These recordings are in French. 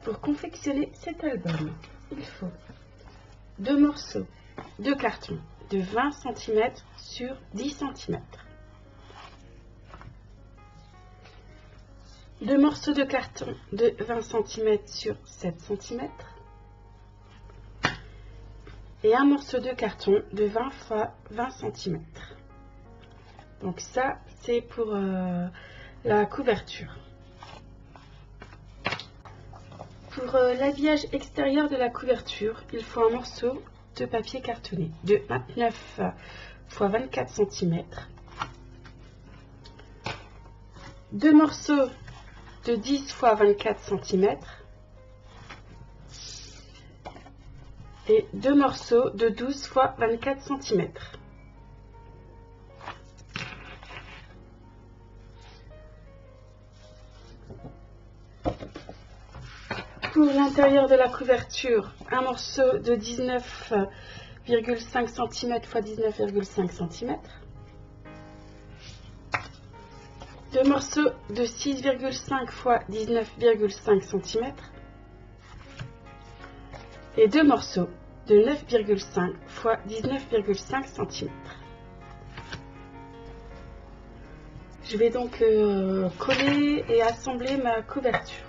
Pour confectionner cet album, il faut 2 morceaux de carton de 20 cm sur 10 cm, 2 morceaux de carton de 20 cm sur 7 cm et un morceau de carton de 20 x 20 cm. Donc ça, c'est pour la couverture. Pour l'habillage extérieur de la couverture, il faut un morceau de papier cartonné de 29 x 24 cm, 2 morceaux de 10 x 24 cm et 2 morceaux de 12 x 24 cm. Pour l'intérieur de la couverture, un morceau de 19,5 cm x 19,5 cm, 2 morceaux de 6,5 x 19,5 cm et 2 morceaux de 9,5 x 19,5 cm. Je vais donc coller et assembler ma couverture.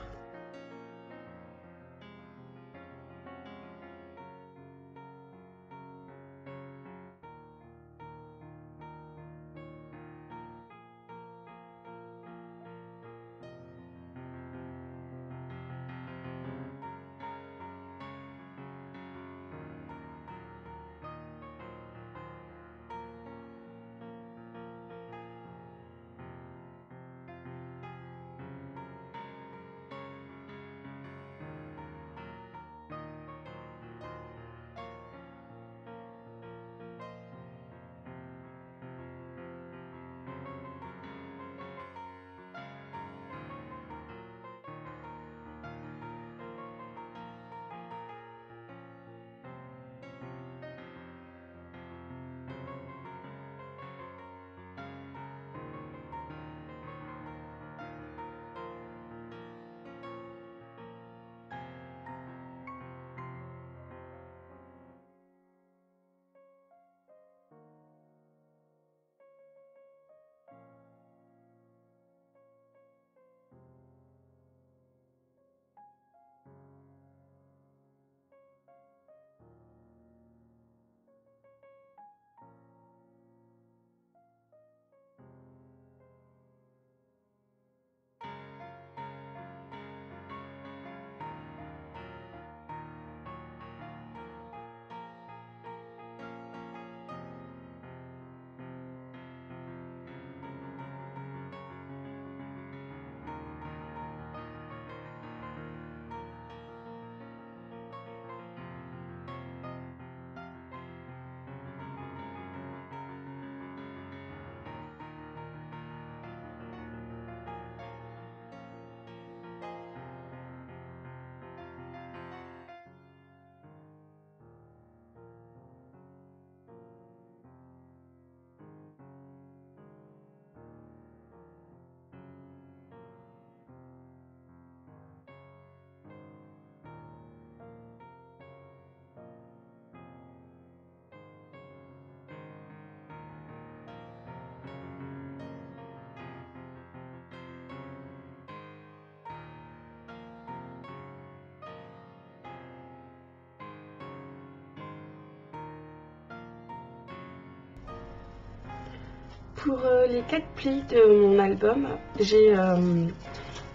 Pour les 4 plis de mon album, j'ai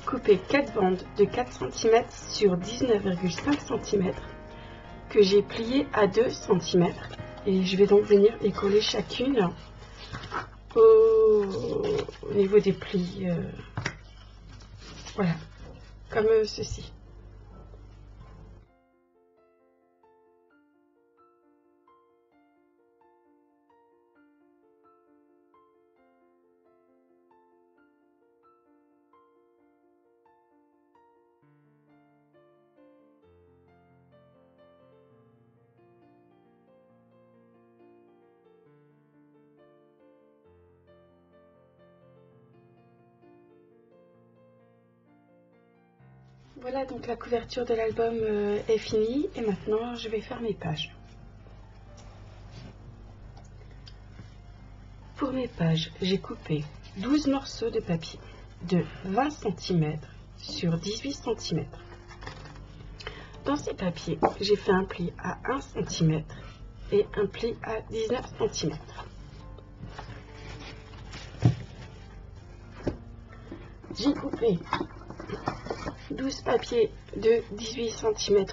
coupé 4 bandes de 4 cm sur 19,5 cm que j'ai pliées à 2 cm et je vais donc venir les coller chacune au niveau des plis, voilà, comme ceci. Voilà, donc la couverture de l'album est finie et maintenant je vais faire mes pages. Pour mes pages, j'ai coupé 12 morceaux de papier de 20 cm sur 18 cm. Dans ces papiers, j'ai fait un pli à 1 cm et un pli à 19 cm. J'ai coupé 12 papiers de 18 cm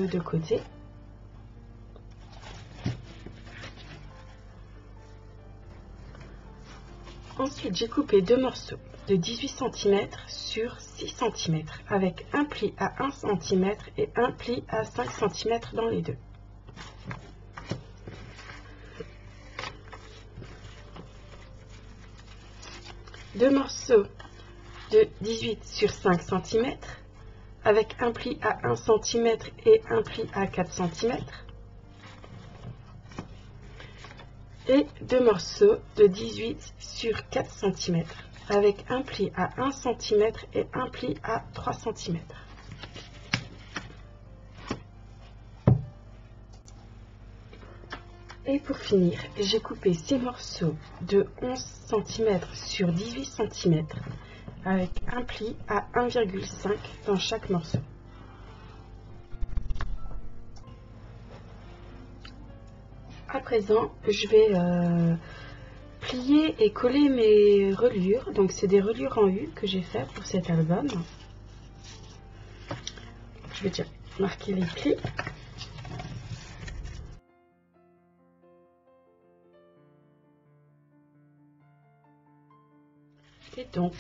de côté. Ensuite, j'ai coupé deux morceaux de 18 cm sur 6 cm avec un pli à 1 cm et un pli à 5 cm dans les deux. Deux morceaux de 18 sur 5 cm avec un pli à 1 cm et un pli à 4 cm. Et deux morceaux de 18 sur 4 cm avec un pli à 1 cm et un pli à 3 cm. Et pour finir, j'ai coupé ces morceaux de 11 cm sur 18 cm avec un pli à 1,5 dans chaque morceau. À présent, je vais plier et coller mes reliures. Donc c'est des reliures en U que j'ai fait pour cet album. Je vais déjà marquer les plis. Et donc,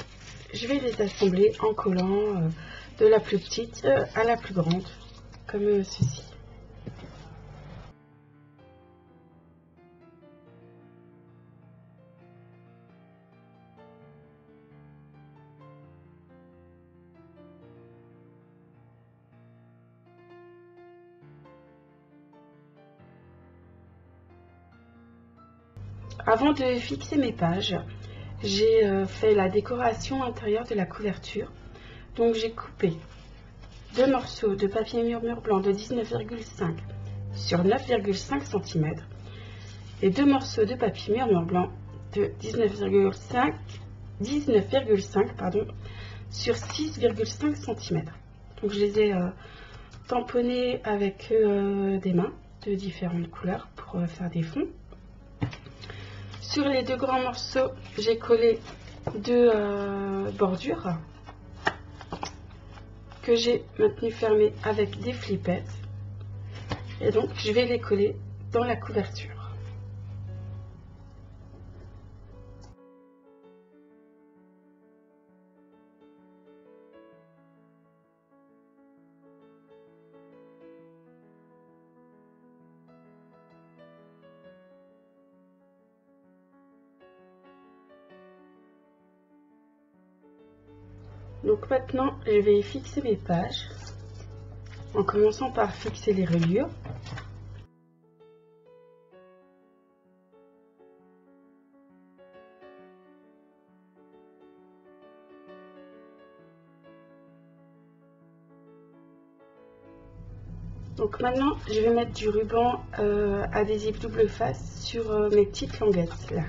je vais les assembler en collant de la plus petite à la plus grande, comme ceci. Avant de fixer mes pages, j'ai fait la décoration intérieure de la couverture. Donc j'ai coupé deux morceaux de papier murmure blanc de 19,5 sur 9,5 cm et deux morceaux de papier murmure blanc de 19,5 sur 6,5 cm. Donc je les ai tamponnés avec des mains de différentes couleurs pour faire des fonds. Sur les deux grands morceaux, j'ai collé deux bordures que j'ai maintenues fermées avec des flippettes. Et donc, je vais les coller dans la couverture. Donc maintenant, je vais fixer mes pages en commençant par fixer les reliures. Donc maintenant, je vais mettre du ruban adhésif double face sur mes petites languettes là.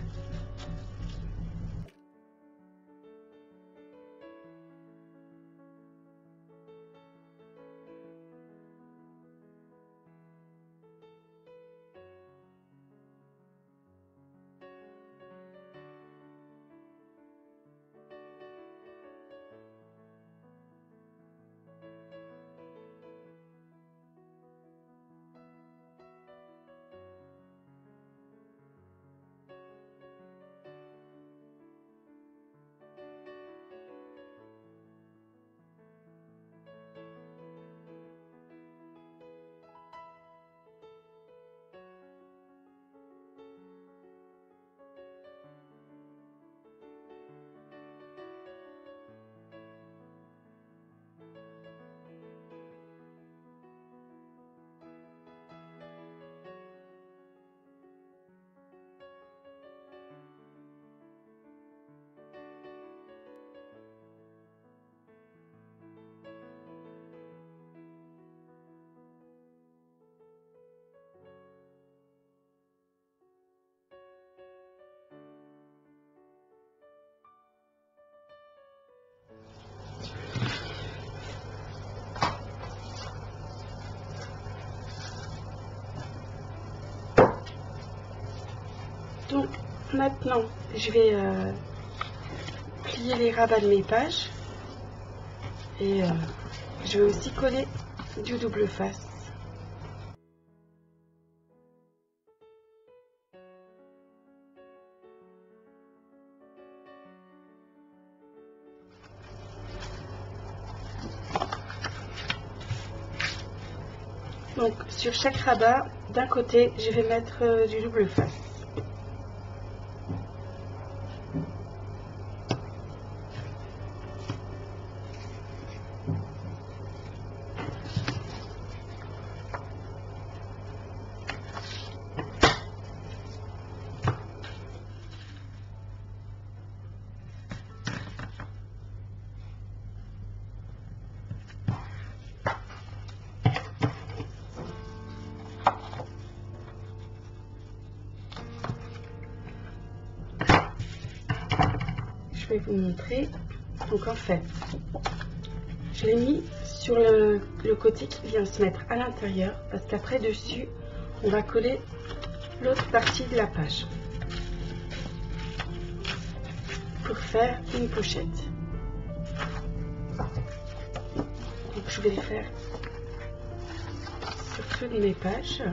Maintenant, je vais plier les rabats de mes pages et je vais aussi coller du double face. Donc sur chaque rabat, d'un côté, je vais mettre du double face. Je vais vous montrer. Donc en fait, je l'ai mis sur le côté qui vient se mettre à l'intérieur parce qu'après dessus, on va coller l'autre partie de la page pour faire une pochette. Donc je vais le faire sur toutes mes pages.